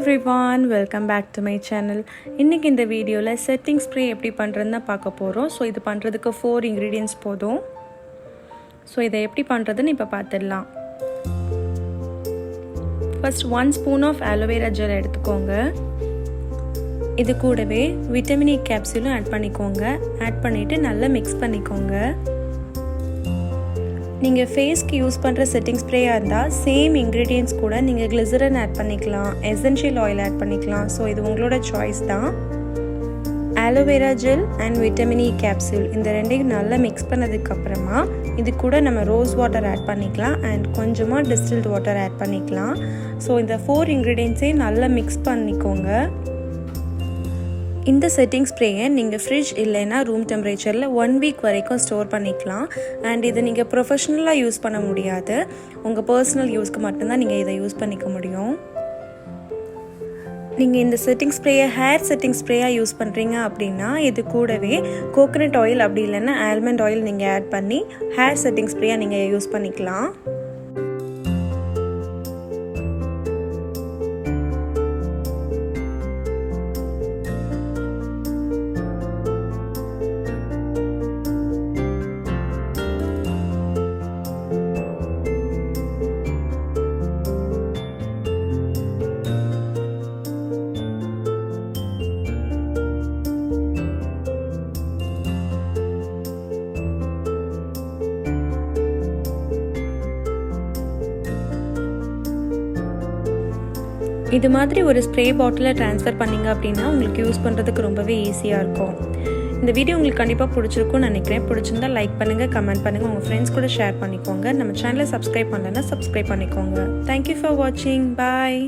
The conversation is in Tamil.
everyone, welcome back to my channel. இன்னைக்கு இந்த வீடியோல செட்டிங் ஸ்ப்ரே எப்படி பண்றதுன்னு பார்க்க போறோம். சோ இது பண்றதுக்கு 4 ingredients போதும். சோ இதை எப்படி பண்றதுன்னு இப்ப பார்த்திடலாம். First 1 spoon of aloe vera gel எடுத்துக்கோங்க. இது கூடவே விட்டமின் E capsule ஆட் பண்ணிக்கோங்க. ஆட் பண்ணிட்டு நல்லா mix பண்ணிக்கோங்க. நீங்கள் ஃபேஸ்க்கு யூஸ் பண்ணுற செட்டிங் ஸ்ப்ரேயாக இருந்தால் சேம் இன்க்ரீடியன்ட்ஸ் கூட நீங்கள் கிளிசரின் ஆட் பண்ணிக்கலாம், எசென்ஷியல் ஆயில் ஆட் பண்ணிக்கலாம். ஸோ இது உங்களோட சாய்ஸ் தான். Aloe vera gel and vitamin E capsule இந்த ரெண்டையும் நல்லா மிக்ஸ் பண்ணதுக்கப்புறமா இது கூட நம்ம ரோஸ் வாட்டர் ஆட் பண்ணிக்கலாம் அண்ட் கொஞ்சமாக டிஸ்டில்ட் வாட்டர் ஆட் பண்ணிக்கலாம். ஸோ இந்த 4 இன்க்ரீடியன்ட்ஸையும் நல்லா மிக்ஸ் பண்ணிக்கோங்க. இந்த செட்டிங் ஸ்ப்ரேயை நீங்கள் ஃப்ரிட்ஜ் இல்லைன்னா ரூம் டெம்பரேச்சரில் 1 வீக் வரைக்கும் ஸ்டோர் பண்ணிக்கலாம். அண்ட் இதை நீங்கள் ப்ரொஃபஷ்னலாக யூஸ் பண்ண முடியாது, உங்கள் பர்சனல் யூஸ்க்கு மட்டும்தான் நீங்கள் இதை யூஸ் பண்ணிக்க முடியும். நீங்கள் இந்த செட்டிங் ஸ்ப்ரேயை ஹேர் செட்டிங் ஸ்ப்ரேயாக யூஸ் பண்ணுறீங்க அப்படின்னா இது கூடவே கோகனட் ஆயில் அப்படி இல்லைன்னா ஆல்மண்ட் ஆயில் நீங்கள் ஆட் பண்ணி ஹேர் செட்டிங் ஸ்ப்ரேயாக நீங்கள் யூஸ் பண்ணிக்கலாம். இது மாதிரி ஒரு ஸ்ப்ரே பாட்டிலில் ட்ரான்ஸ்ஃபர் பண்ணிங்க அப்படின்னா உங்களுக்கு யூஸ் பண்ணுறதுக்கு ரொம்பவே ஈஸியாக இருக்கும். இந்த வீடியோ உங்களுக்கு கண்டிப்பாக பிடிச்சிருக்கும்னு நினைக்கிறேன். பிடிச்சிருந்தால் லைக் பண்ணுங்கள், கமெண்ட் பண்ணுங்கள், உங்கள் ஃப்ரெண்ட்ஸ் கூட ஷேர் பண்ணிக்கோங்க. நம்ம சேனலை சப்ஸ்கிரைப் பண்ணலைன்னா சப்ஸ்கிரைப் பண்ணிக்கோங்க. தேங்க்யூ ஃபார் வாட்சிங். பாய்.